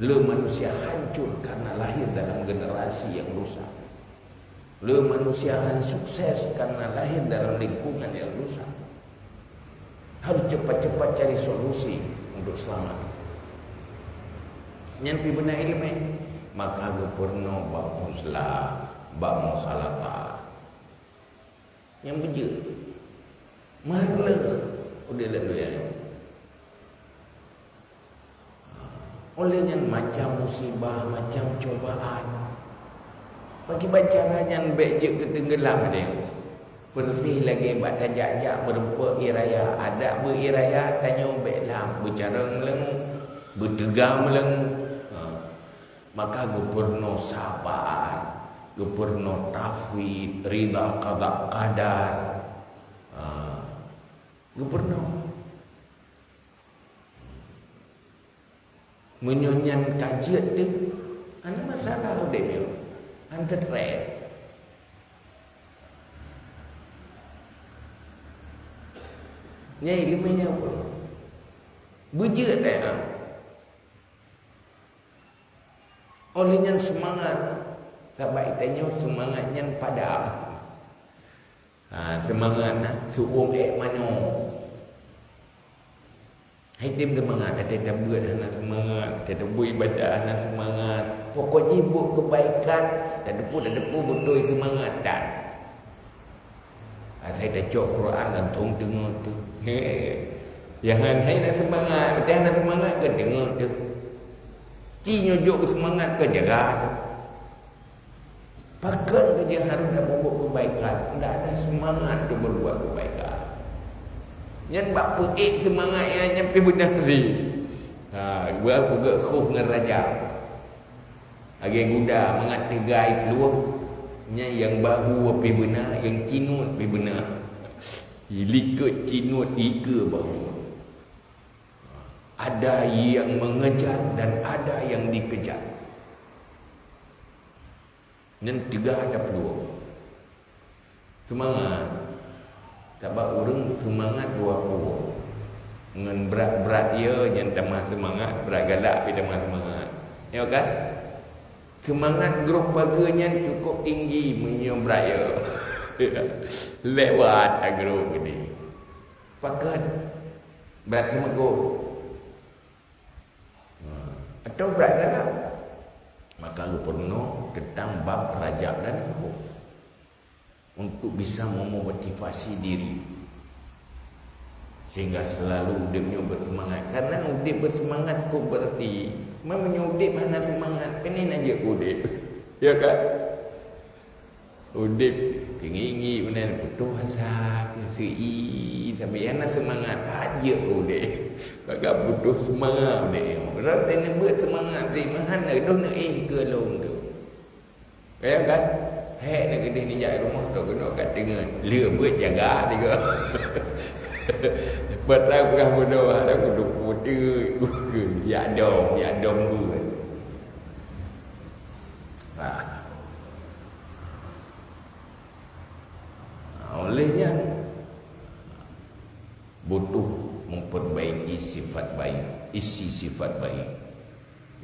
Le manusia hancur karena lahir dalam generasi yang rusak. Le manusia sukses karena lahir dalam lingkungan yang rusak. Harus cepat-cepat cari solusi untuk selamat. Yang pi benar ilmu maka gepurno bab muslah, bab mukhalafah. Yang beje. Marle udah lalu ya. Olehnya macam musibah, macam cobaan. Bagi baca yang baik je ketenggelam dia. Perti lagi baca jajak berupa iraya. Ada beriraya tanya baik lam. Bicara meleng, bertegam meleng. Maka gupurno sabar, gupurno tafwid, rida qada qadar. Gupurno menyonyan kajian dia. Ana masalah dia. Anta trek. Nyai ilmunya apa? Bujut dah. Olehnya semangat. Sahabat tanya semangatnya padam. Semangat suung mano. Hidim semangat, ada buat anak semangat, ada buat ibadah anak semangat. Pokoknya buat kebaikan, dan depu betul semangat dan. Saya dah cok Quran dan tong dengar tu. Jangan hai nak semangat, betul nak semangat ke dengar tu. Cinyo jok semangat ke jaga. Pakai kerja harus nak buat kebaikan, tidak ada semangat tu berbuat kebaikan. Yang bak peik semangat yang nyampe benar si. Gua pegak khuf dengan raja. Agi guda mengat tegai keluar. Yang bahu api benar, yang cinut api benar. Likut cinut ika bahu. Ada yang mengejar dan ada yang dikejar. Yang tiga ada peluang. Semangat. Sebab orang semangat dua puluh. Dengan berat-berat ia yang tamah semangat, berat galak tapi tamah semangat. Ya kan? Semangat grup baganya cukup tinggi menyom berat ia. Lewat grup ini. Pakat berat memegur. Atau berat galak. Maka lu perlu tentang bab rajab dan khuf. Untuk bisa memotivasi diri sehingga selalu udipnya bersemangat. Karena udip bersemangat kau berarti memangnya udip mana semangat penin aja udip. Ya kan? Udip tinggi benar betul hasab sei sampai ana semangat aja udip. Bagak butuh semangat udip. Berarti nak buat semangat si mahana dah nak ke long tu. Ya kan? Hek nak kedai ni jai rumah tu kena kat tengah. Lia buat jaga dia. Patah berah bodoh ada kudu putih ke ya dom tu. Olehnya butuh memperbaiki sifat baik, isi sifat baik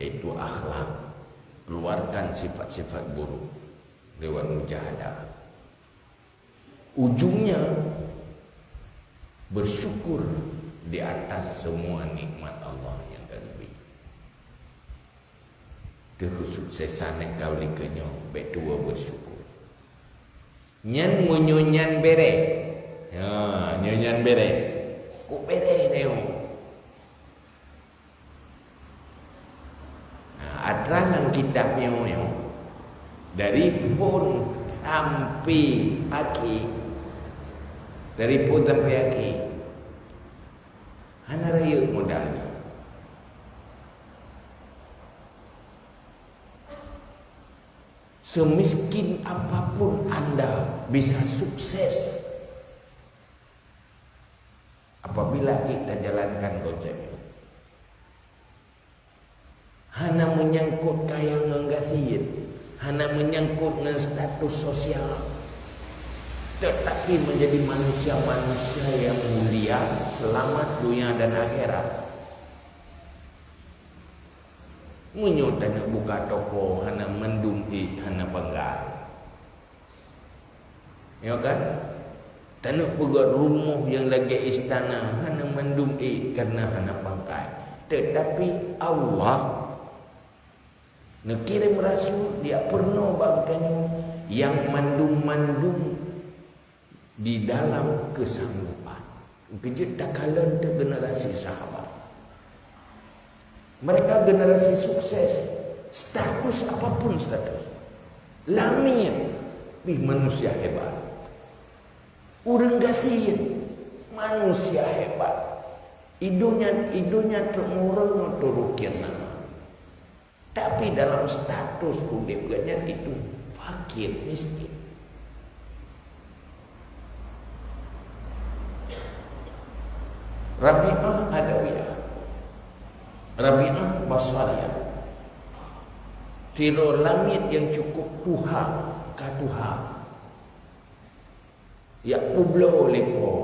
yaitu akhlak. Keluarkan sifat-sifat buruk lewat mujahadah. Ujungnya bersyukur di atas semua nikmat Allah yang diberi. Kesuksesan yang kau likannya betua bersyukur. Nyan munyunyan bere. Ya, nyunyan bere. Ku bere deo. Atranan kitabnya yo. Dari pun sampai akhir. Dari pun sampai akhir. Hana raya modal. Semiskin apapun anda bisa sukses apabila kita jalankan konsep itu. Hana menyangkut kaya nganggatin. Hanya menyangkut dengan status sosial, tetapi menjadi manusia-manusia yang mulia, selamat dunia dan akhirat. Munyo tak nak buka toko hana mendung hana banggai. Ya kan? Tak nak buka rumah yang lagi istana hana mendung karena hana banggai. Tetapi Allah nak kirim rasul, dia pernah bangkanya yang mandung-mandung di dalam kesanggupan. Kejut tak kalah ke generasi sahabat. Mereka generasi sukses. Status apapun status. Lamir bih manusia hebat. Urang gasian manusia hebat. Idonya termurung turukin nama. Tapi dalam status hidupnya itu fakir, miskin. Rabi'ah Adawiyah, Rabi'ah Basariyah. Tiro langit yang cukup Tuhan, katuha. Ya publo lepo.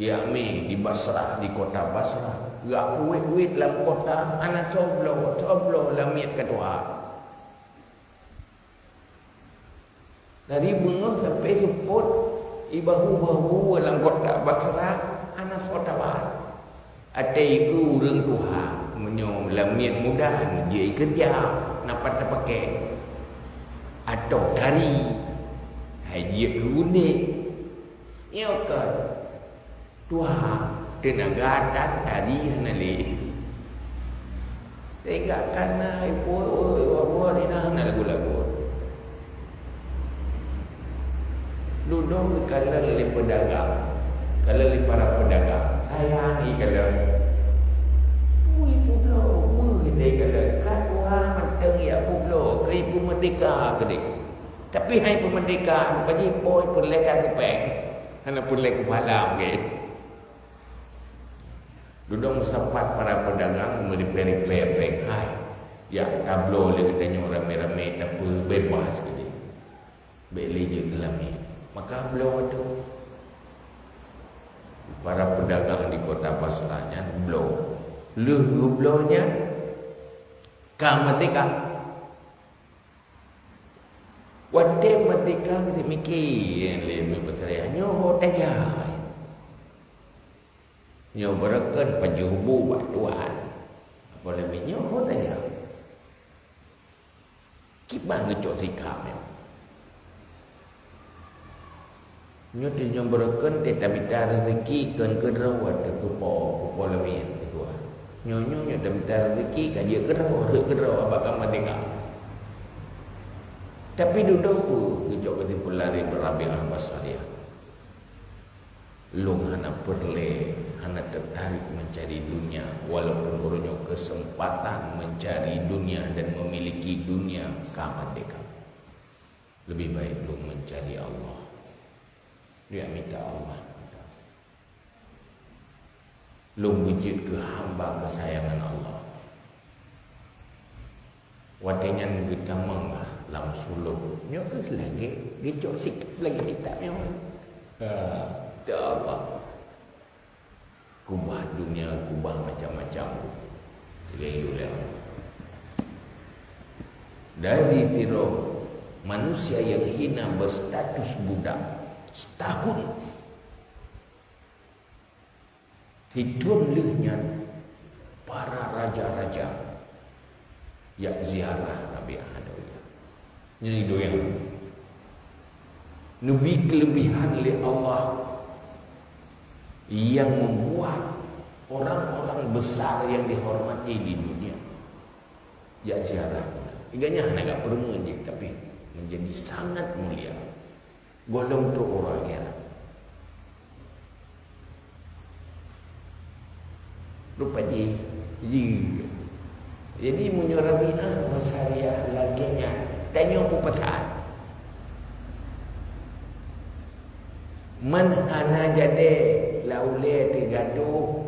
Ya mi di Basrah, di kota Basrah. Gak kuit-kuit dalam kota, anak soblo langit katuha. Dari bunga sampai support ibahu-bahu dalam kota Basrah, anak sotawa. Ada iku urang Tuhan menyo lamit mudah dia kerja dapat terpakai. Atau dari haji unik. Ya kan. Tuhan tenaga dan tadi nali. Tega kana ipo oi ni lagu-lagu. Duduk kalau oleh pedagang, kalau oleh para pedagang, sayangi kalau publo, kita kalau katuhan mateng ya publo, ke ibu merdeka kedik. Tapi hai ibu merdeka, bagi boy pun leka kepeng, karena pun leka kepala mungkin. Duduk sempat para pedagang memberi peri-peri hai, ya tablo le katanya rame-rame tapi bebas kedik, beli je gelami. Maka beliau itu para pedagang di kota Basrahnya beliau beliaunya merdeka. Waktu merdeka kita mikir lebih berteriak nyoh tajai nyoh berakan penjubu buat Tuhan apa lebih nyoh tajai kita ngecok sikapnya. Nyo di nyomberkan teta minta rezeki kan kerawat ke kupo lebih kedua. Nyo dah minta rezeki kan dia kerawat apa merdeka. Tapi duduk tu gejok kati pelari Rabi'ah Basariyah. Long hana perle, hana tertarik mencari dunia walaupun berunyo kesempatan mencari dunia dan memiliki dunia merdeka. Lebih baik long mencari Allah. Dia minta Allah. Lu wujud ke hamba kesayangan Allah. Wadenya kita mengah lam suluk. Nyo tu lagi gejok sikit lagi kitabnya. Tak apa. Kubah dunia, kubah macam-macam. Tiga dari Firaun, manusia yang hina berstatus budak. Setahun hidup lehnya para raja-raja yang ziarah Rabi'ah Adawiyah. Ini doang. Nabi kelebihan oleh Allah yang membuat orang-orang besar yang dihormati di dunia ya ziarah. Iganya hanya perlu menjadi tapi menjadi sangat mulia. Golong tu orang kira. Lupa jadi munyo Rabi'ah Basariyah laginya tanya pupatan. Man hana jadi laule tigaduh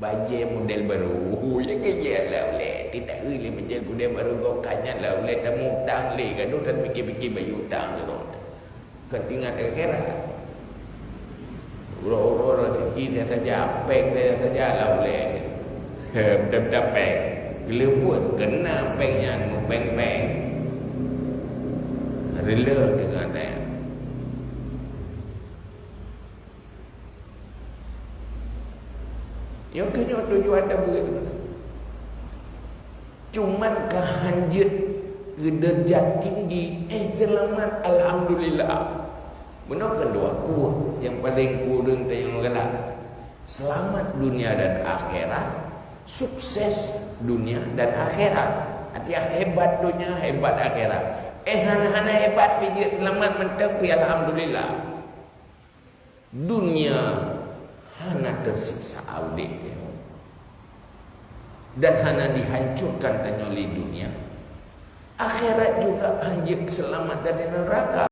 baje model baru. Ya kerja laule tidak boleh menjadi model baru gokanya laule tamu tang le gaduh dan fikir-fikir bayu tang terus. Ketinggalan kira Uro-uro rezeki dia saja, peng dia saja lah boleh. Betul-betul peng. Bila buat kena pengnya peng-peng. Rela dengan dia. Yang kena tujuan ada begitu. Cuman kehanjut ke derajat tinggi, selamat alhamdulillah. Benar kan doaku yang paling kurang tayang galak. Selamat dunia dan akhirat, sukses dunia dan akhirat. Artinya hebat dunia, hebat akhirat. Hana-hana hebat pijak selamat mentepi alhamdulillah. Dunia hana tersiksa audit dan hana dihancurkan tanyoli dunia. Akhirat juga anjir selamat dari neraka.